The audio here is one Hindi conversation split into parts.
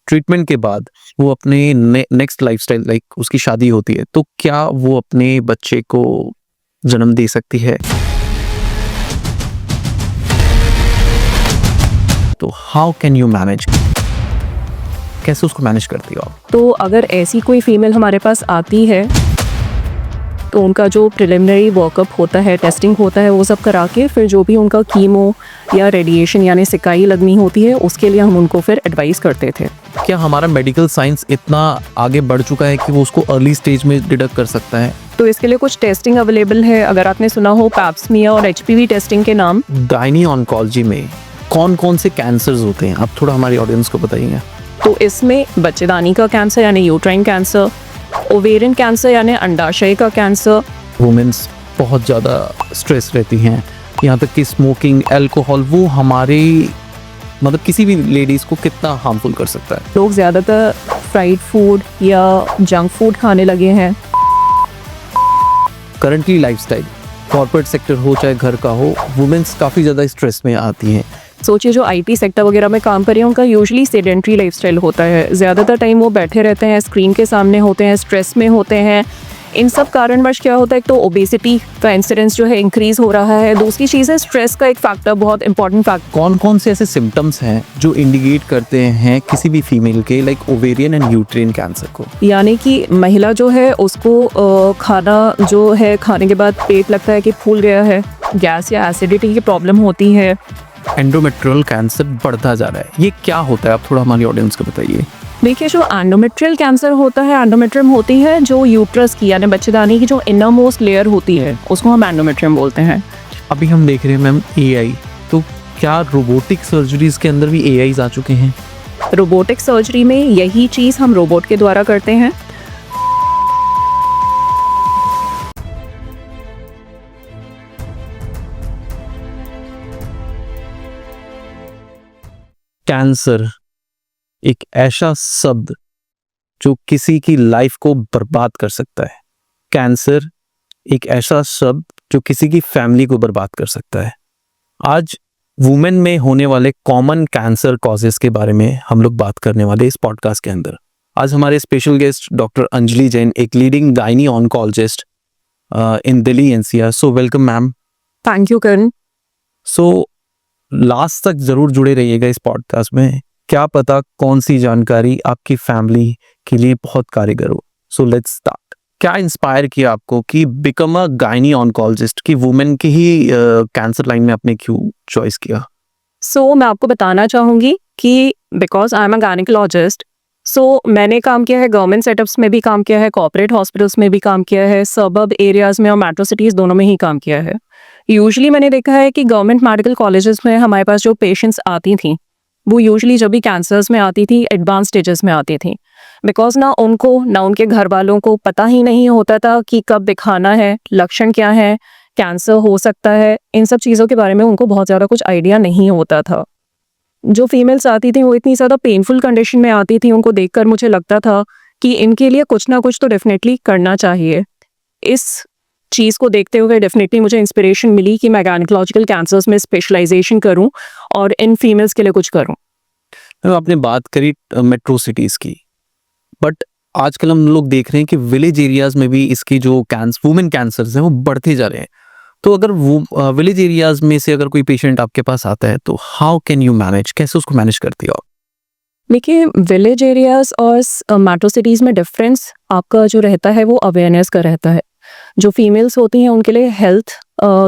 ट्रीटमेंट के बाद वो अपने नेक्स्ट लाइफस्टाइल लाइक उसकी शादी होती है, तो क्या वो अपने बच्चे को जन्म दे सकती है? तो हाउ कैन यू मैनेज, कैसे उसको मैनेज करती हो आप? तो अगर ऐसी कोई फीमेल हमारे पास आती है तो उनका जो प्रिलिमिनरी वर्कअप होता है, टेस्टिंग होता है, वो सब करा के फिर जो भी उनका कीमो या रेडिएशन यानी सिकाई लगनी होती है उसके लिए हम उनको फिर एडवाइस करते थे। क्या हमारा मेडिकल साइंस इतना आगे बढ़ चुका है कि वो उसको अर्ली स्टेज में डिटेक्ट कर सकता है? तो इसके लिए कुछ टेस्टिंग अवेलेबल है। अगर आपने सुना हो पैप्समिया और HPV टेस्टिंग के नाम। गायनी ऑन्कोलॉजी में कौन कौन से कैंसर्स होते हैं, आप थोड़ा हमारी ऑडियंस को बताइए। तो इसमें बच्चेदानी का कैंसर यानी यूट्राइन कैंसर, ओवेरियन कैंसर यानी अंडाशय का कैंसर। वुमेन्स बहुत ज़्यादा स्ट्रेस रहती हैं, यहाँ तक कि स्मोकिंग, अल्कोहल, वो हमारी मतलब किसी भी लेडीज़ को कितना हार्मफुल कर सकता है। लोग ज़्यादातर फ्राइड फूड या जंक फूड खाने लगे हैं। करंटली लाइफस्टाइल, कॉर्पोरेट सेक्टर हो चाहे घर का हो, वुमेन्स काफ़ी ज़्यादा स्ट्रेस में आती हैं। सोचिए जो IT सेक्टर वगैरह में काम कर रहे हैं उनका यूजुअली सेडेंट्री लाइफस्टाइल होता है। ज़्यादातर टाइम वो बैठे रहते हैं, स्क्रीन के सामने होते हैं, स्ट्रेस में होते हैं। इन सब कारणवश क्या होता है, एक तो ओबेसिटी का इंसिडेंस जो है इंक्रीज़ हो रहा है। दूसरी चीज़ है स्ट्रेस का एक फैक्टर, बहुत इंपॉर्टेंट फैक्टर। कौन कौन से ऐसे सिम्टम्स हैं जो इंडिकेट करते हैं किसी भी फीमेल के like ovarian and uterine cancer को? यानी कि महिला जो है उसको खाना जो है खाने के बाद पेट लगता है कि फूल गया है, गैस या एसिडिटी की प्रॉब्लम होती है। एंडोमेट्रियल कैंसर बढ़ता जा रहा है, ये क्या होता है, आप थोड़ा हमारी ऑडियंस को बताइए। देखिए जो एंडोमेट्रियल कैंसर होता है, एंडोमेट्रियम होती है जो यूट्रस की यानी बच्चेदानी की जो इनर मोस्ट लेयर होती है उसको हम एंडोमेट्रियम बोलते हैं। अभी हम देख रहे हैं मैम AI, तो क्या रोबोटिक सर्जरीज के अंदर भी AIs आ चुके हैं? रोबोटिक सर्जरी में यही चीज़ हम रोबोट के द्वारा करते हैं। कैंसर एक ऐसा शब्द जो किसी की लाइफ को बर्बाद कर सकता है। कैंसर एक ऐसा शब्द जो किसी की फैमिली को बर्बाद कर सकता है। आज वुमेन में होने वाले कॉमन कैंसर कॉजेस के बारे में हम लोग बात करने वाले इस पॉडकास्ट के अंदर। आज हमारे special guest doctor Anjali Jain, एक leading gynae oncologist in Delhi NCR। So welcome ma'am. Thank you Karan. सो लास्ट तक जरूर जुड़े रहिएगा इस पॉडकास्ट में, क्या पता कौन सी जानकारी आपकी फैमिली के लिए बहुत कारगर हो। So let's start. क्या इंस्पायर किया आपको कि बिकम अ गायनी ऑन्कोलॉजिस्ट, कि वुमेन की ही कैंसर लाइन में आपने क्यों चॉइस किया? सो मैं आपको बताना चाहूँगी कि because I am a gynaecologist, so मैंने काम किया है गवर्नमेंट सेटअप्स में भी काम किया है, कॉर्पोरेट हॉस्पिटल्स में भी काम किया है, सबब एरियाज़ में और मेट्रो सिटीज़ दोनों में ही काम किया है। यूजुअली मैंने देखा है कि गवर्नमेंट मेडिकल कॉलेजेस में हमारे पास जो पेशेंट्स आती थी वो यूजुअली जब भी कैंसर्स में आती थी एडवांस स्टेजेस में आती थी, बिकॉज ना उनके घर वालों को पता ही नहीं होता था कि कब दिखाना है, लक्षण क्या है, कैंसर हो सकता है, इन सब चीज़ों के बारे में उनको बहुत ज़्यादा कुछ आइडिया नहीं होता था। जो फीमेल्स आती थी वो इतनी ज़्यादा पेनफुल कंडीशन में आती थी, उनको देखकर मुझे लगता था कि इनके लिए कुछ ना कुछ तो डेफिनेटली करना चाहिए। इस चीज़ को देखते हुए डेफिनेटली मुझे इंस्पिरेशन मिली कि मैं गायनिकोलॉजिकल कैंसर्स में स्पेशलाइजेशन करूं और इन फीमेल्स के लिए कुछ करूं। आपने बात करी मेट्रो सिटीज़ की, बट आजकल हम लोग देख रहे हैं कि विलेज एरियाज में भी इसकी जो वुमेन कैंसर्स हैं वो बढ़ते जा रहे हैं। तो अगर वो विलेज एरियाज में से अगर कोई पेशेंट आपके पास आता है तो हाउ कैन यू मैनेज, कैसे उसको मैनेज करती हो आप? देखिए विलेज एरियाज और मेट्रो सिटीज़ में डिफरेंस आपका जो रहता है वो अवेयरनेस का रहता है। जो फीमेल्स होती हैं उनके लिए हेल्थ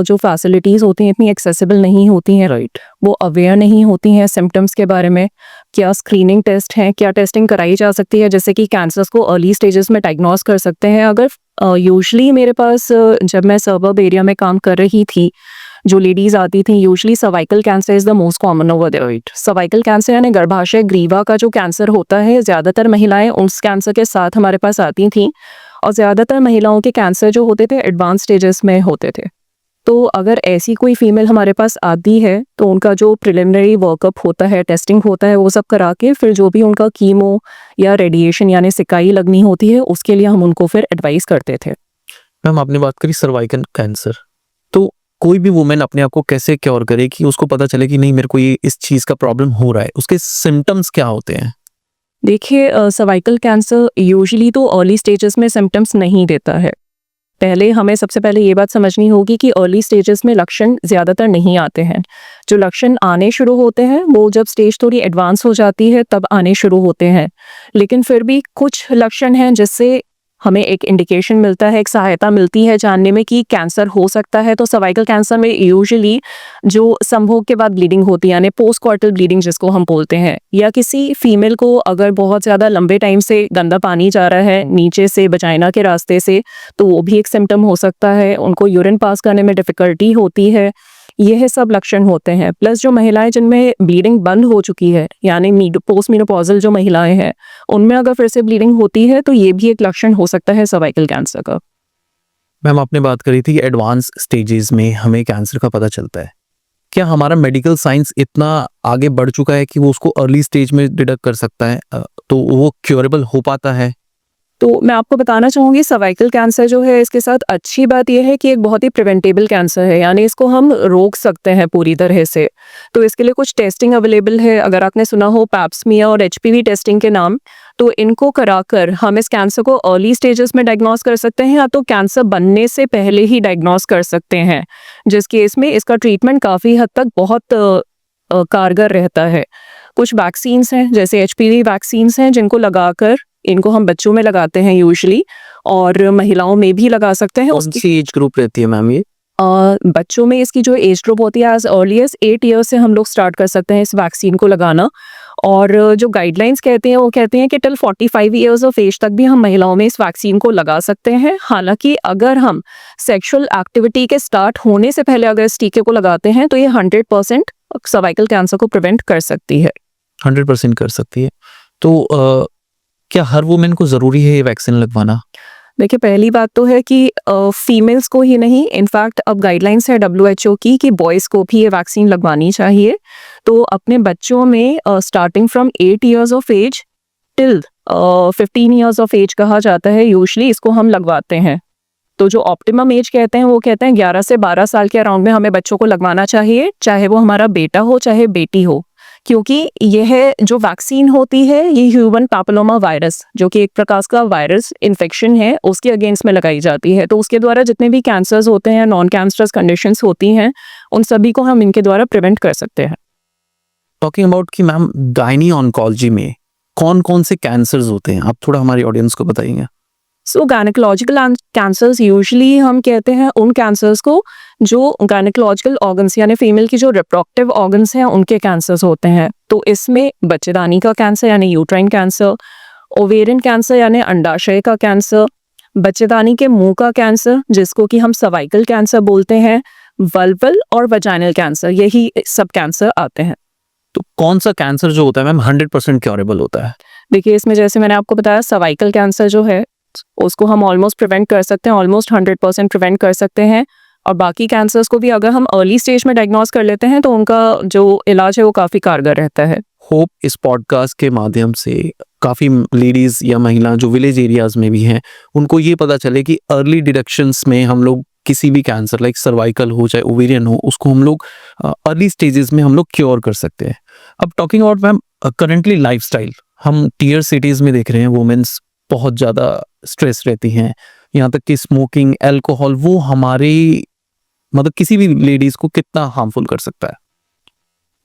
जो फैसिलिटीज़ होती हैं इतनी एक्सेसिबल नहीं होती हैं, राइट। वो अवेयर नहीं होती हैं सिम्टम्स के बारे में, क्या स्क्रीनिंग टेस्ट हैं, क्या टेस्टिंग कराई जा सकती है जैसे कि कैंसर्स को अर्ली स्टेजेस में डायग्नोस कर सकते हैं। अगर यूजुअली मेरे पास जब मैं सबब एरिया में काम कर रही थी जो लेडीज़ आती थी, usually cervical cancer is the most common over there, right. Cervical cancer यानी गर्भाशय ग्रीवा का जो कैंसर होता है, ज़्यादातर महिलाएं उस कैंसर के साथ हमारे पास आती थीं और ज़्यादातर महिलाओं के कैंसर जो होते थे एडवांस स्टेजेस में होते थे। तो अगर ऐसी कोई फीमेल हमारे पास आती है तो उनका जो प्रिलिमिनरी वर्कअप होता है, टेस्टिंग होता है, वो सब करा के फिर जो भी उनका कीमो या रेडिएशन यानी सिकाई लगनी होती है उसके लिए हम उनको फिर एडवाइस करते थे। मैम आपने बात करी सर्वाइकल कैंसर, तो कोई भी वुमेन अपने आप को कैसे क्योर करे कि उसको पता चले कि नहीं मेरे को ये इस चीज़ का प्रॉब्लम हो रहा है, उसके सिम्टम्स क्या होते हैं? देखिए सर्वाइकल कैंसर यूजुअली तो अर्ली स्टेजेस में सिम्टम्स नहीं देता है। पहले हमें सबसे पहले ये बात समझनी होगी कि अर्ली स्टेजेस में लक्षण ज़्यादातर नहीं आते हैं। जो लक्षण आने शुरू होते हैं वो जब स्टेज थोड़ी एडवांस हो जाती है तब आने शुरू होते हैं। लेकिन फिर भी कुछ लक्षण हैं जिससे हमें एक इंडिकेशन मिलता है, एक सहायता मिलती है जानने में कि कैंसर हो सकता है। तो सर्वाइकल कैंसर में यूजुअली जो संभोग के बाद ब्लीडिंग होती है यानी पोस्ट कॉर्टल ब्लीडिंग जिसको हम बोलते हैं, या किसी फीमेल को अगर बहुत ज़्यादा लंबे टाइम से गंदा पानी जा रहा है नीचे से वजाइना के रास्ते से, तो वो भी एक सिम्टम हो सकता है। उनको यूरिन पास करने में डिफ़िकल्टी होती है, यह सब लक्षण होते हैं। प्लस जो महिलाएं जिनमें ब्लीडिंग बंद हो चुकी है यानी पोस्ट मेनोपॉजल जो महिलाएं हैं, उनमें अगर फिर से ब्लीडिंग होती है तो ये भी एक लक्षण हो सकता है सर्वाइकल कैंसर का। मैम आपने बात करी थी कि एडवांस स्टेजेस में हमें कैंसर का पता चलता है। क्या हमारा मेडिकल साइंस इतना आगे बढ़ चुका है कि वो उसको अर्ली स्टेज में डिटेक्ट कर सकता है, तो वो क्योरेबल हो पाता है? तो मैं आपको बताना चाहूँगी सर्वाइकल कैंसर जो है इसके साथ अच्छी बात यह है कि एक बहुत ही प्रिवेंटेबल कैंसर है, यानी इसको हम रोक सकते हैं पूरी तरह से। तो इसके लिए कुछ टेस्टिंग अवेलेबल है। अगर आपने सुना हो पैप्समिया और एचपीवी टेस्टिंग के नाम, तो इनको कराकर हम इस कैंसर को अर्ली स्टेजेस में डायग्नोस कर सकते हैं या तो कैंसर बनने से पहले ही डायग्नोस कर सकते हैं, जिस केस में इसका ट्रीटमेंट काफ़ी हद तक बहुत कारगर रहता है। कुछ वैक्सीन्स हैं जैसे एचपीवी वैक्सीन्स हैं जिनको लगाकर, इनको हम बच्चों में लगाते हैं यूजुअली और महिलाओं में भी लगा सकते हैं। कौन सी एज ग्रुप रहती है मैम ये? बच्चों में इसकी जो एज ग्रुप होती है एज अर्ली एज 8 ईयर्स से हम लोग स्टार्ट कर सकते हैं इस वैक्सीन को लगाना। और जो गाइडलाइंस कहते हैं वो कहते हैं कि टिल 45 ईयर्स ऑफ एज तक भी हम महिलाओं में इस वैक्सीन को लगा सकते हैं। हालांकि अगर हम सेक्सुअल एक्टिविटी के स्टार्ट होने से पहले अगर इस टीके को लगाते हैं तो ये 100% सर्वाइकल कैंसर को प्रिवेंट कर सकती है। 100% कर सकती है। तो क्या हर वुमेन को ज़रूरी है ये वैक्सीन लगवाना? देखिए पहली बात तो है कि फीमेल्स को ही नहीं, इनफैक्ट अब गाइडलाइंस है WHO की कि बॉयज़ को भी ये वैक्सीन लगवानी चाहिए। तो अपने बच्चों में starting from 8 years of age till 15 years of age कहा जाता है यूजुअली, इसको हम लगवाते हैं। तो जो ऑप्टिमम एज कहते हैं वो कहते हैं 11 से 12 साल के अराउंड में हमें बच्चों को लगवाना चाहिए, चाहे वो हमारा बेटा हो चाहे बेटी हो, क्योंकि यह जो वैक्सीन होती है ये ह्यूमन पैपिलोमा वायरस जो कि एक प्रकार का वायरस इन्फेक्शन है उसके अगेंस्ट में लगाई जाती है। तो उसके द्वारा जितने भी कैंसर्स होते हैं, नॉन कैंसरस कंडीशंस होती हैं, उन सभी को हम इनके द्वारा प्रिवेंट कर सकते हैं। टॉकिंग अबाउट कि मैम गायनी ऑन्कोलॉजी में कौन कौन से कैंसर्स होते हैं, आप थोड़ा हमारी ऑडियंस को बताइए। सो गायनेकोलॉजिकल कैंसर्स यूजुअली हम कहते हैं उन कैंसर्स को जो गायनेकोलॉजिकल ऑर्गन्स यानी फीमेल की जो रिप्रोडक्टिव ऑर्गन्स हैं उनके कैंसर्स होते हैं। तो इसमें बच्चेदानी का कैंसर यानी यूट्राइन कैंसर, ओवेरियन कैंसर यानी अंडाशय का कैंसर, बच्चेदानी के मुंह का कैंसर जिसको कि हम सर्वाइकल कैंसर बोलते हैं, वल्वल और वजाइनल कैंसर, यही सब कैंसर आते हैं। तो कौन सा कैंसर जो होता है मैम 100% क्योरेबल होता है? देखिए इसमें जैसे मैंने आपको बताया सर्वाइकल कैंसर जो है उसको हम ऑलमोस्ट प्रिवेंट कर सकते हैं, ऑलमोस्ट 100% प्रिवेंट कर सकते हैं। और बाकी कैंसर्स को भी अगर हम अर्ली स्टेज में डायग्नोस कर लेते हैं तो उनका जो इलाज है वो काफ़ी कारगर रहता है। होप इस पॉडकास्ट के माध्यम से काफ़ी लेडीज़ या महिला जो विलेज एरियाज में भी हैं उनको ये पता चले कि अर्ली डिटेक्शंस में हम लोग किसी भी कैंसर लाइक सर्वाइकल हो चाहे ओवेरियन हो उसको हम लोग अर्ली स्टेजेस में हम लोग क्योर कर सकते हैं। अब talking about ma'am currently lifestyle, हम टियर सिटीज़ में देख रहे हैं वुमेन्स बहुत ज़्यादा स्ट्रेस रहती हैं, यहाँ तक कि स्मोकिंग, अल्कोहल, वो हमारी मतलब किसी भी लेडीज़ को कितना हार्मफुल कर सकता है?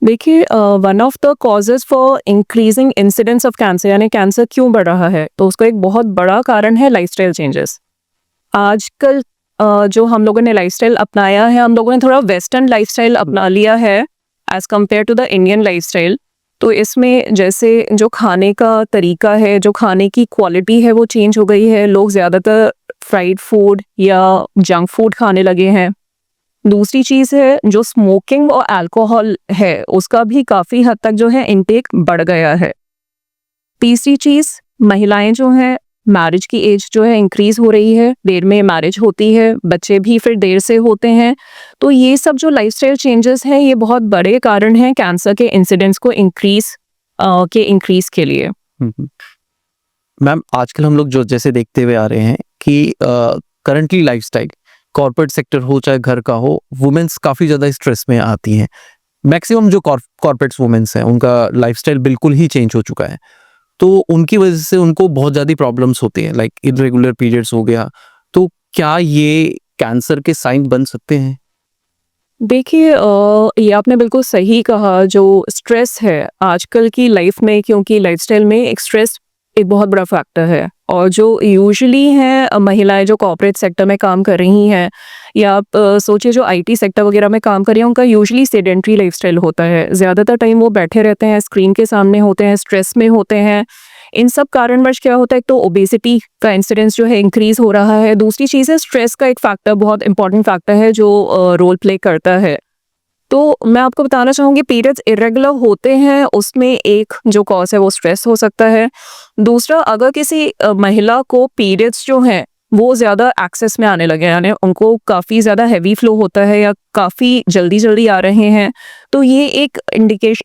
देखिए one of the causes for increasing incidence of cancer यानी कैंसर क्यों बढ़ रहा है तो उसका एक बहुत बड़ा कारण है लाइफस्टाइल चेंजेस। आजकल जो हम लोगों ने लाइफस्टाइल अपनाया है, हम लोगों ने थोड़ा वेस्टर्न लाइफस्टाइल अपना लिया है as compare to the Indian lifestyle. तो इसमें जैसे जो खाने का तरीका है, जो खाने की क्वालिटी है वो चेंज हो गई है। लोग ज़्यादातर फ्राइड फूड या जंक फूड खाने लगे हैं। दूसरी चीज़ है जो स्मोकिंग और अल्कोहल है उसका भी काफ़ी हद तक जो है इनटेक बढ़ गया है। तीसरी चीज़, महिलाएं जो हैं मैरिज की एज जो है इंक्रीज़ हो रही है, देर में मैरिज होती है, बच्चे भी फिर देर से होते हैं। तो ये सब जो लाइफस्टाइल चेंजेस हैं ये बहुत बड़े कारण हैं कैंसर के इंसिडेंस को इंक्रीज़ के लिए। मैम आजकल हम लोग जो जैसे देखते हुए आ रहे हैं कि करंटली लाइफस्टाइल कॉर्पोरेट सेक्टर हो चाहे घर का हो, वुमेन्स काफ़ी ज़्यादा स्ट्रेस में आती हैं। मैक्सिमम जो कॉर्पोरेट्स वुमेन्स हैं उनका लाइफस्टाइल बिल्कुल ही चेंज हो चुका है। तो उनकी वजह से उनको बहुत ज़्यादा प्रॉब्लम्स होती हैं, लाइक इरेगुलर पीरियड्स हो गया। तो क्या ये कैंसर के साइन बन सकते हैं? देखिए ये आपने बिल्कुल सही कहा। जो स्ट्रेस है आजकल की लाइफ में, क्योंकि लाइफस्टाइल में एक स्ट्रेस एक बहुत बड़ा फैक्टर है, और जो यूजुअली हैं महिलाएं जो कॉर्पोरेट सेक्टर में काम कर रही हैं, या आप सोचिए जो आईटी सेक्टर वगैरह में काम कर रही हैं, उनका यूजुअली सेडेंट्री लाइफस्टाइल होता है। ज़्यादातर टाइम वो बैठे रहते हैं, स्क्रीन के सामने होते हैं, स्ट्रेस में होते हैं। इन सब कारणवश क्या होता है, एक तो ओबेसिटी का इंसिडेंस जो है इंक्रीज हो रहा है। दूसरी चीज़ है स्ट्रेस का एक फैक्टर, बहुत इंपॉर्टेंट फैक्टर है जो रोल प्ले करता है। तो मैं आपको बताना चाहूँगी पीरियड्स इरेगुलर होते हैं, उसमें एक जो कॉज है वो स्ट्रेस हो सकता है। दूसरा, अगर किसी महिला को पीरियड्स जो हैं वो ज़्यादा एक्सेस में आने लगे, यानी उनको काफ़ी ज़्यादा हैवी फ्लो होता है या काफ़ी जल्दी आ रहे हैं, तो ये एक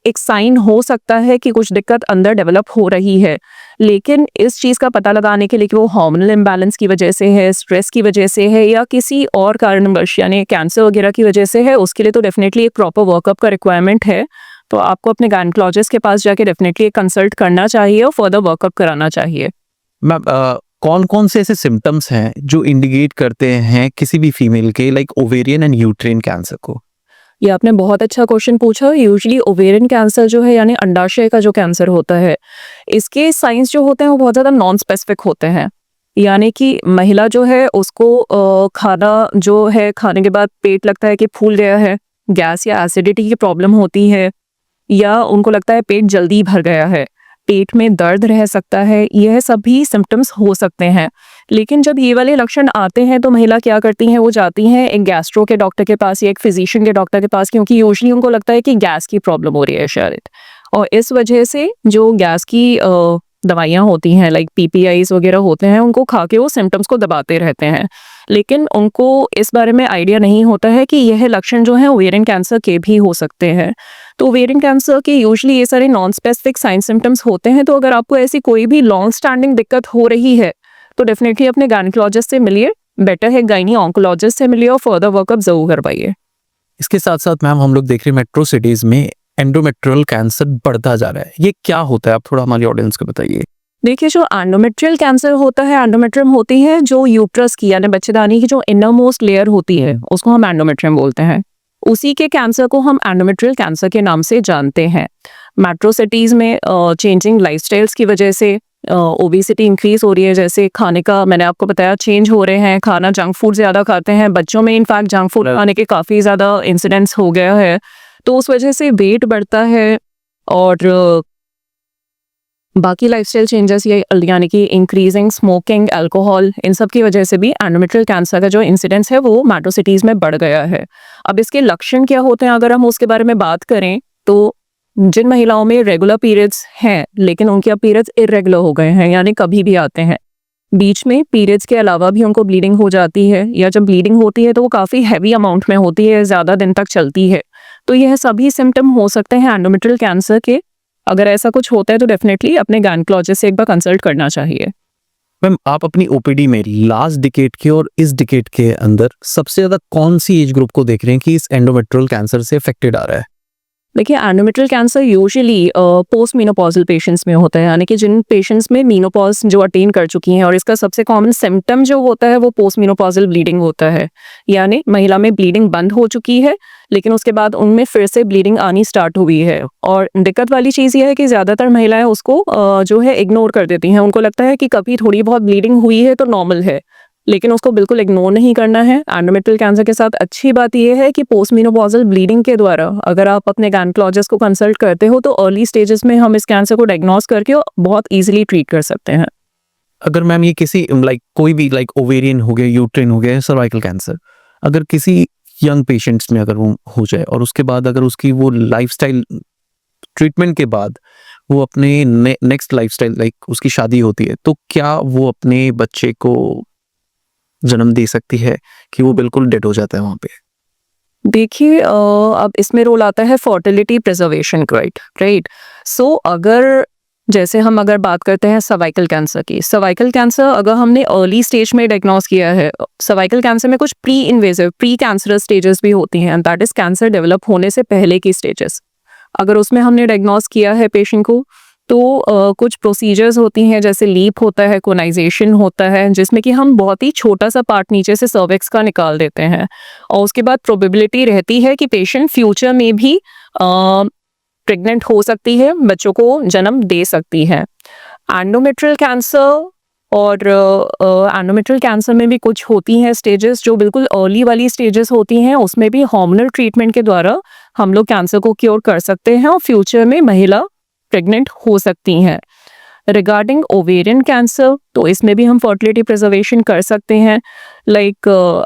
एक साइन हो सकता है कि कुछ दिक्कत अंदर डेवलप हो रही है। लेकिन इस चीज़ का पता लगाने के लिए कि वो हार्मोनल इम्बैलेंस की वजह से है, स्ट्रेस की वजह से है, या किसी और कारणवश यानी कैंसर वगैरह की वजह से है, उसके लिए तो डेफिनेटली एक प्रॉपर वर्कअप का रिक्वायरमेंट है। तो आपको अपने गायनेकोलॉजिस्ट के पास जाके डेफिनेटली कंसल्ट करना चाहिए और फर्दर वर्कअप कराना चाहिए। मैम, कौन-कौन से ऐसे सिम्पटम्स हैं जो इंडिकेट करते हैं किसी भी फीमेल के, like ovarian and uterine cancer को? ये आपने बहुत अच्छा क्वेश्चन पूछा। यूजुअली ओवेरियन कैंसर जो है, यानी अंडाशय का जो कैंसर होता है, इसके साइंस जो होते हैं वो बहुत ज़्यादा नॉन स्पेसिफिक होते हैं। यानी कि महिला जो है उसको खाना जो है खाने के बाद पेट लगता है कि फूल गया है, गैस या एसिडिटी की प्रॉब्लम होती है, या उनको लगता है पेट जल्दी भर गया है, पेट में दर्द रह सकता है, यह सभी सिम्टम्स हो सकते हैं। लेकिन जब ये वाले लक्षण आते हैं तो महिला क्या करती हैं, वो जाती हैं एक गैस्ट्रो के डॉक्टर के पास या एक फिजिशियन के डॉक्टर के पास, क्योंकि यूजुअली उनको लगता है कि गैस की प्रॉब्लम हो रही है शायद। और इस वजह से जो गैस की दवाइयाँ होती हैं, लाइक पीपीआईज वगैरह होते हैं, उनको खा के वो सिम्टम्स को दबाते रहते हैं। लेकिन उनको इस बारे में आइडिया नहीं होता है कि यह लक्षण जो हैं ओवेरियन कैंसर के भी हो सकते हैं। तो ओवेरियन कैंसर के यूजुअली ये सारे नॉन स्पेसिफिक साइन सिम्टम्स होते हैं। तो अगर आपको ऐसी कोई भी लॉन्ग स्टैंडिंग दिक्कत हो रही है तो डेफिनेटली अपने गायनेकोलॉजिस्ट से मिलिए, बेटर है गायनी ऑन्कोलॉजिस्ट से मिलिए और फर्दर वर्कअप जरूर करवाइए। इसके साथ-साथ मैम हम लोग देख रहे हैं मेट्रो सिटीज़ में एंडोमेट्रियल कैंसर बढ़ता जा रहा है। ये क्या होता है? आप थोड़ा हमारी ऑडियंस को बताइए। देखिए, जो एंडोमेट्रियल कैंसर होता है, एंडोमेट्रियम होती है जो यूट्रस की यानी बच्चेदानी की जो इनर मोस्ट लेयर होती है, उसको हम एंडोमेट्रियम बोलते हैं। उसी के कैंसर को हम एंडोमेट्रियल कैंसर के नाम से जानते हैं। मेट्रो सिटीज़ में चेंजिंग लाइफस्टाइल्स की वजह से ओबेसिटी इंक्रीज हो रही है। जैसे खाने का मैंने आपको बताया चेंज हो रहे हैं, खाना जंक फूड ज़्यादा खाते हैं, बच्चों में इनफैक्ट जंक फूड खाने के काफ़ी ज़्यादा इंसिडेंट्स हो गया है, तो उस वजह से वेट बढ़ता है। और बाकी लाइफस्टाइल चेंजेस ये यानी कि इंक्रीजिंग स्मोकिंग, अल्कोहल, इन सब की वजह से भी एंडोमेट्रियल कैंसर का जो इंसिडेंस है वो मेट्रो सिटीज़ में बढ़ गया है। अब इसके लक्षण क्या होते हैं अगर हम उसके बारे में बात करें, तो जिन महिलाओं में रेगुलर पीरियड्स हैं लेकिन उनके अब पीरियड्स इरेगुलर हो गए हैं, यानी कभी भी आते हैं, बीच में पीरियड्स के अलावा भी उनको ब्लीडिंग हो जाती है, या जब ब्लीडिंग होती है तो वो काफ़ी हैवी अमाउंट में होती है, ज़्यादा दिन तक चलती है, तो यह सभी सिम्टम हो सकते हैं एंडोमेट्रियल कैंसर के। अगर ऐसा कुछ होता है तो डेफिनेटली अपने गायनेकोलॉजिस्ट से एक बार कंसल्ट करना चाहिए। मैम, आप अपनी ओपीडी में लास्ट डिकेड के और इस डिकेड के अंदर सबसे ज़्यादा कौन सी एज ग्रुप को देख रहे हैं कि इस एंडोमेट्रियल कैंसर से अफेक्टेड आ रहा है? देखिए, endometrial cancer usually post menopausal patients में होता है, यानी कि जिन पेशेंट्स में मीनोपॉज जो अटेन कर चुकी हैं, और इसका सबसे कॉमन सिम्टम जो होता है वो पोस्ट मीनोपॉजल ब्लीडिंग होता है। यानी महिला में ब्लीडिंग बंद हो चुकी है लेकिन उसके बाद उनमें फिर से ब्लीडिंग आनी स्टार्ट हुई है। और दिक्कत वाली चीज़ ये है कि ज़्यादातर महिलाएं उसको जो है इग्नोर कर देती हैं। उनको लगता है कि कभी थोड़ी बहुत ब्लीडिंग हुई है तो नॉर्मल है, लेकिन उसको बिल्कुल इग्नोर नहीं करना है। एंडोमेट्रियल कैंसर के साथ अच्छी बात यह है कि पोस्ट मीनोपॉजल ब्लीडिंग के द्वारा अगर आप अपने गायनेकोलॉजिस्ट को कंसल्ट करते हो तो अर्ली स्टेजेस में हम इस कैंसर को डायग्नोस करके बहुत इजीली ट्रीट कर सकते हैं। अगर मैम ये किसी कोई भी ओवेरियन हो गया, यूट्राइन हो गया, सर्वाइकल कैंसर, अगर किसी यंग पेशेंट्स में अगर वो हो जाए और उसके बाद अगर उसकी वो लाइफस्टाइल ट्रीटमेंट के बाद वो अपने नेक्स्ट लाइफस्टाइल उसकी शादी होती है, तो क्या वो अपने बच्चे को जन्म दे सकती है कि वो बिल्कुल डेड हो जाता है वहाँ पे? देखिए, अब इसमें रोल आता है फर्टिलिटी प्रिजर्वेशन, राइट। सो अगर जैसे हम अगर बात करते हैं सर्वाइकल कैंसर की, सर्वाइकल कैंसर अगर हमने अर्ली स्टेज में डायग्नोस किया है, सर्वाइकल कैंसर में कुछ pre invasive pre cancerous stages भी होती हैं, दैट इज कैंसर डेवलप होने से पहले की स्टेजेस। अगर उसमें हमने डायग्नोस किया है पेशेंट को तो कुछ प्रोसीजर्स होती हैं, जैसे लीप होता है, कोनाइजेशन होता है, जिसमें कि हम बहुत ही छोटा सा पार्ट नीचे से सर्विक्स का निकाल देते हैं, और उसके बाद प्रोबेबिलिटी रहती है कि पेशेंट फ्यूचर में भी प्रेग्नेंट हो सकती है, बच्चों को जन्म दे सकती है। एंडोमेट्रियल कैंसर और एंडोमेट्रियल कैंसर में भी कुछ होती हैं स्टेजेस जो बिल्कुल अर्ली वाली स्टेजेस होती हैं, उसमें भी हार्मोनल ट्रीटमेंट के द्वारा हम लोग कैंसर को क्योर कर सकते हैं और फ्यूचर में महिला प्रेग्नेंट हो सकती हैं। रिगार्डिंग ओवेरियन कैंसर, तो इसमें भी हम फर्टिलिटी प्रिजर्वेशन कर सकते हैं।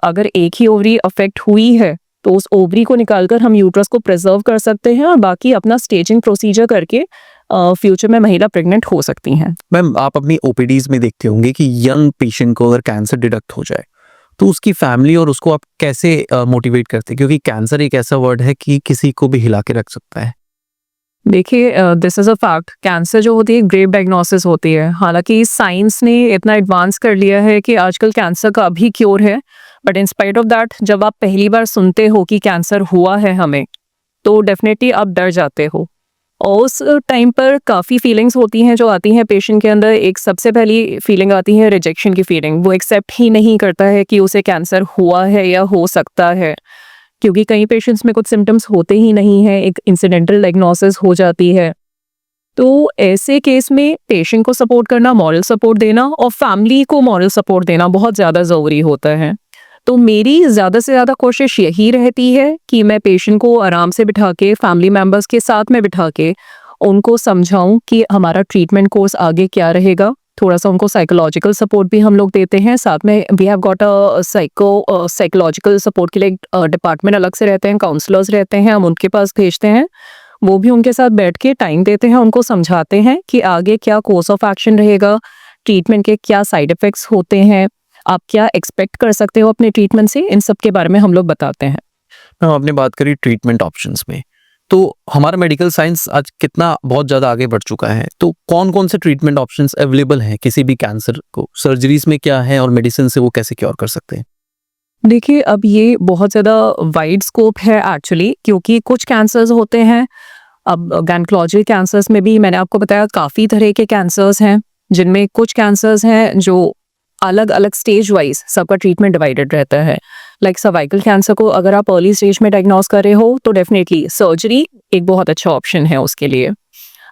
अगर एक ही ओवरी अफेक्ट हुई है तो उस ओवरी को निकालकर हम यूट्रस को प्रिजर्व कर सकते हैं और बाकी अपना स्टेजिंग प्रोसीजर करके फ्यूचर में महिला प्रेग्नेंट हो सकती हैं। मैम, आप अपनी ओपीडीज में देखते होंगे कि यंग पेशेंट को अगर कैंसर डिटेक्ट हो जाए तो उसकी फैमिली और उसको आप कैसे मोटिवेट करते हैं, क्योंकि कैंसर एक ऐसा वर्ड है कि किसी को भी हिला के रख सकता है। देखिए, this is a fact, cancer जो होती है ग्रेव डायग्नोसिस होती है। हालांकि साइंस ने इतना एडवांस कर लिया है कि आजकल कैंसर का अभी क्योर है, but in spite of that जब आप पहली बार सुनते हो कि कैंसर हुआ है हमें, तो डेफिनेटली आप डर जाते हो। और उस टाइम पर काफ़ी फीलिंग्स होती हैं जो आती हैं पेशेंट के अंदर। एक सबसे पहली फीलिंग आती है रिजेक्शन की फीलिंग, वो एक्सेप्ट ही नहीं करता है कि उसे कैंसर हुआ है या हो सकता है, क्योंकि कई पेशेंट्स में कुछ सिम्टम्स होते ही नहीं हैं, एक इंसिडेंटल डायग्नोसिस हो जाती है। तो ऐसे केस में पेशेंट को सपोर्ट करना, मॉरल सपोर्ट देना और फैमिली को मॉरल सपोर्ट देना बहुत ज़्यादा ज़रूरी होता है। तो मेरी ज़्यादा से ज़्यादा कोशिश यही रहती है कि मैं पेशेंट को आराम से बिठा के, फैमिली मेम्बर्स के साथ में बिठा के उनको समझाऊं कि हमारा ट्रीटमेंट कोर्स आगे क्या रहेगा। थोड़ा सा उनको साइकोलॉजिकल सपोर्ट भी हम लोग देते हैं, साथ में we have got a psychological support के लिए डिपार्टमेंट अलग से रहते हैं, काउंसलर्स रहते हैं, हम उनके पास भेजते हैं। वो भी उनके साथ बैठ के टाइम देते हैं, उनको समझाते हैं कि आगे क्या कोर्स ऑफ एक्शन रहेगा, ट्रीटमेंट के क्या साइड इफ़ेक्ट्स होते हैं, आप क्या एक्सपेक्ट कर सकते हो अपने ट्रीटमेंट से, इन सब के बारे में हम लोग बताते हैं। मैम, आपने बात करी ट्रीटमेंट ऑप्शंस में, तो हमारा मेडिकल साइंस आज कितना बहुत ज़्यादा आगे बढ़ चुका है, तो कौन कौन से ट्रीटमेंट ऑप्शंस अवेलेबल हैं किसी भी कैंसर को? सर्जरीज में क्या है और मेडिसिन से वो कैसे क्योर कर सकते हैं? देखिए, अब ये बहुत ज़्यादा वाइड स्कोप है एक्चुअली, क्योंकि कुछ कैंसर्स होते हैं, अब गायनेकोलॉजिकल कैंसर्स में भी मैंने आपको बताया काफ़ी तरह के कैंसर्स हैं, जिनमें कुछ कैंसर्स हैं जो अलग अलग स्टेज वाइज सबका ट्रीटमेंट डिवाइडेड रहता है। लाइक सर्वाइकल कैंसर को अगर आप अर्ली स्टेज में डायग्नोस कर रहे हो तो डेफिनेटली सर्जरी एक बहुत अच्छा ऑप्शन है उसके लिए।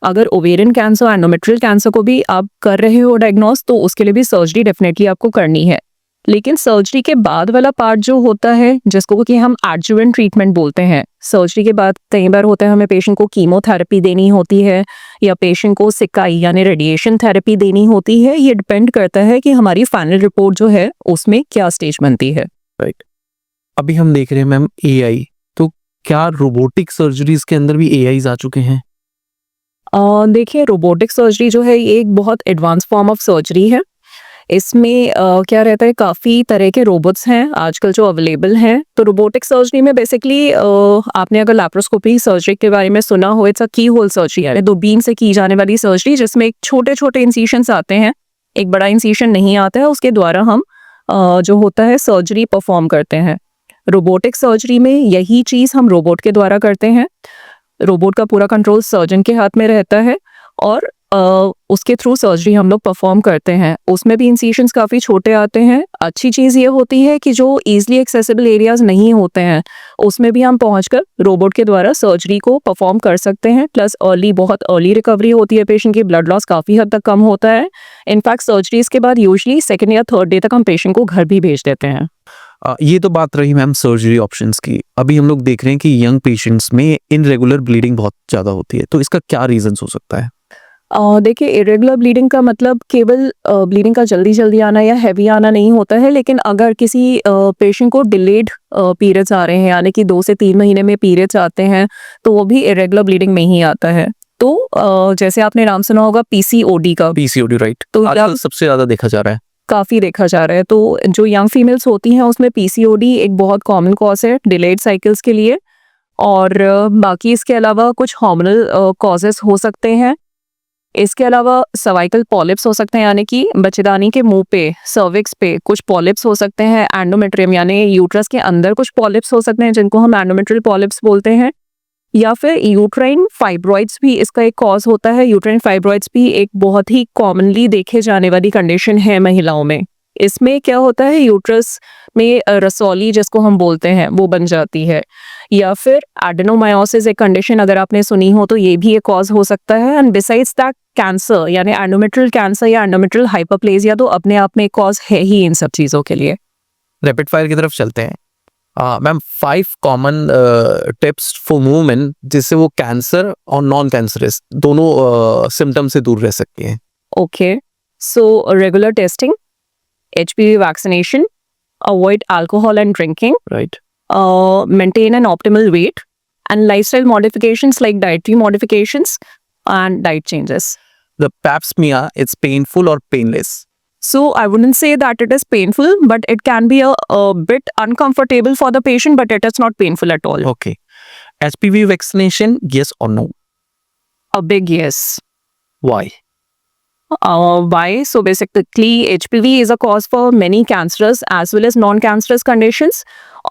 अगर ओवेरियन कैंसर, एंडोमेट्रियल कैंसर को भी आप कर रहे हो डायग्नोस, तो उसके लिए भी सर्जरी डेफिनेटली आपको करनी है। लेकिन सर्जरी के बाद वाला पार्ट जो होता है, जिसको कि हम एडजुवेंट ट्रीटमेंट बोलते हैं, सर्जरी के बाद कई बार होता है हमें पेशेंट को कीमोथेरेपी देनी होती है या पेशेंट को सिकाई यानी रेडिएशन थेरेपी देनी होती है। ये डिपेंड करता है कि हमारी फाइनल रिपोर्ट जो है उसमें क्या स्टेज बनती है। राइट। अभी हम देख रहे हैं मैम एआई, तो क्या रोबोटिक सर्जरीज के अंदर भी एआईज आ चुके हैं? देखिए, रोबोटिक सर्जरी जो है ये एक बहुत एडवांस फॉर्म ऑफ सर्जरी है। इसमें क्या रहता है, काफ़ी तरह के रोबोट्स हैं आजकल जो अवेलेबल हैं। तो रोबोटिक सर्जरी में बेसिकली आपने अगर लैप्रोस्कोपी सर्जरी के बारे में सुना हो, इट्स अ की होल सर्जरी, यानी दूरबीन से की जाने वाली सर्जरी, जिसमें एक छोटे छोटे इंसिशंस आते हैं, एक बड़ा इंसिशन नहीं आता है, उसके द्वारा हम जो होता है सर्जरी परफॉर्म करते हैं। रोबोटिक सर्जरी में यही चीज़ हम रोबोट के द्वारा करते हैं। रोबोट का पूरा कंट्रोल सर्जन के हाथ में रहता है और उसके थ्रू सर्जरी हम लोग परफॉर्म करते हैं। उसमें भी इंसिशंस काफ़ी छोटे आते हैं। अच्छी चीज़ ये होती है कि जो ईजिली एक्सेसिबल एरियाज नहीं होते हैं, उसमें भी हम पहुंचकर रोबोट के द्वारा सर्जरी को परफॉर्म कर सकते हैं। प्लस बहुत अर्ली रिकवरी होती है, पेशेंट की ब्लड लॉस काफ़ी हद तक कम होता है। इनफैक्ट सर्जरीज के बाद यूजली सेकेंड या थर्ड डे तक हम पेशेंट को घर भी भेज देते हैं। ये तो बात रही मैम सर्जरी ऑप्शंस की। अभी हम लोग देख रहे हैं कि यंग पेशेंट्स में इनरेगुलर ब्लीडिंग बहुत ज़्यादा होती है, तो इसका क्या रीजंस हो सकता है? देखिए, इरेगुलर ब्लीडिंग का मतलब केवल ब्लीडिंग का जल्दी जल्दी आना या हैवी आना नहीं होता है, लेकिन अगर किसी पेशेंट को डिलेड पीरियड्स आ रहे हैं, यानी कि 2 से 3 महीने में पीरियड्स आते हैं, तो वो भी इरेगुलर ब्लीडिंग में ही आता है। तो जैसे आपने नाम सुना होगा पीसीओडी का, पीसीओडी, राइट, तो आजकल सबसे ज़्यादा देखा जा रहा है। काफ़ी देखा जा रहा है। तो जो यंग फीमेल्स होती हैं उसमें पीसीओडी एक बहुत कॉमन कॉज है डिलेड साइकिल्स के लिए। और बाकी इसके अलावा कुछ हार्मोनल कॉजेस हो सकते हैं। इसके अलावा सर्वाइकल पॉलिप्स हो सकते हैं, यानी कि बच्चेदानी के मुंह पे, सर्विक्स पे कुछ पॉलिप्स हो सकते हैं। एंडोमेट्रियम यानी यूट्रस के अंदर कुछ पॉलिप्स हो सकते हैं, जिनको हम एंडोमेट्रियल पॉलिप्स बोलते हैं। या फिर यूट्राइन फाइब्रॉइड्स भी इसका एक कॉज होता है। यूट्राइन फाइब्रॉइड्स भी एक बहुत ही कॉमनली देखे जाने वाली कंडीशन है महिलाओं में। इसमें क्या होता है, यूट्रस में रसौली जिसको हम बोलते हैं वो बन जाती है, या फिर एडेनोमायोसिस एक कंडीशन अगर आपने सुनी हो तो ये भी एक कॉज हो सकता है। एंड बिसाइड्स दैट कैंसर यानी एंडोमेट्रियल कैंसर या एंडोमेट्रियल हाइपरप्लेजिया तो अपने आप में कॉज है ही इन सब चीज़ों के लिए। रैपिड फायर की तरफ चलते हैं। Ma'am 5 common tips for women जिससे वो कैंसर और नॉन कैंसरस दोनों सिम्टम से दूर रह सकती हैं। Okay, so regular testing, HPV vaccination, avoid alcohol and drinking, right. maintain an optimal weight, and lifestyle modifications like dietary modifications and diet changes. The pap smear it's painful और painless. So I wouldn't say that it is painful, but it can be a bit uncomfortable for the patient, but it is not painful at all. Okay. HPV vaccination, yes और no? A big yes. Why? Why? So basically, HPV is a cause for many cancerous as well as non-cancerous conditions,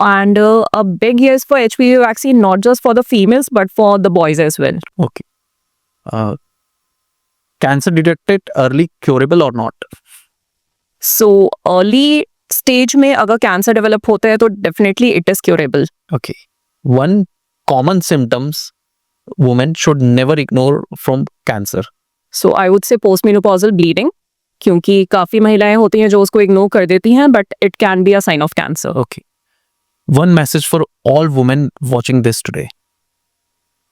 and a big yes for HPV vaccine, not just for the females but for the boys as well. Okay. Cancer detected early curable और नॉट? So early stage में अगर कैंसर डेवलप होता है तो definitely it is curable. Okay. 1 common symptoms women should never ignore from cancer? So I would से पोस्टमेनोपॉजल ब्लीडिंग, क्योंकि काफ़ी महिलाएं होती हैं जो उसको इग्नोर कर देती हैं, but it can be a sign of cancer. Okay. 1 message for all women watching this today?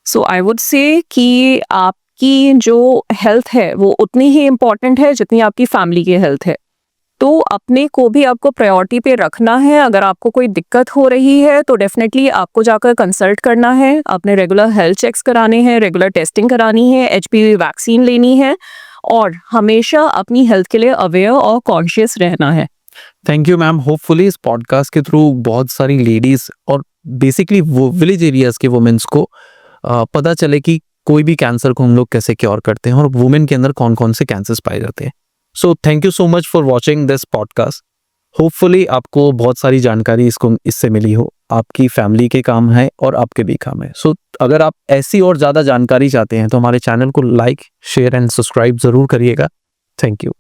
So I would say कि आपकी जो हेल्थ है वो उतनी ही इम्पॉर्टेंट है जितनी आपकी फैमिली की हेल्थ है। तो अपने को भी आपको प्रायोरिटी पे रखना है। अगर आपको कोई दिक्कत हो रही है तो डेफिनेटली आपको जाकर कंसल्ट करना है, अपने रेगुलर हेल्थ चेक्स कराने हैं, रेगुलर टेस्टिंग करानी है, HPV वैक्सीन लेनी है और हमेशा अपनी हेल्थ के लिए अवेयर और कॉन्शियस रहना है। Thank you ma'am. होपफुली इस पॉडकास्ट के थ्रू बहुत सारी लेडीज और बेसिकली वो विलेज एरियाज के वुमेन्स को पता चले कि कोई भी कैंसर को हम लोग कैसे क्योर करते हैं और वुमेन के अंदर कौन कौन से कैंसर्स पाए जाते हैं। So thank you so much for watching this podcast. Hopefully आपको बहुत सारी जानकारी इससे मिली हो, आपकी फैमिली के काम है और आपके भी काम है। सो अगर आप ऐसी और ज़्यादा जानकारी चाहते हैं तो हमारे चैनल को लाइक, शेयर एंड सब्सक्राइब ज़रूर करिएगा। Thank you.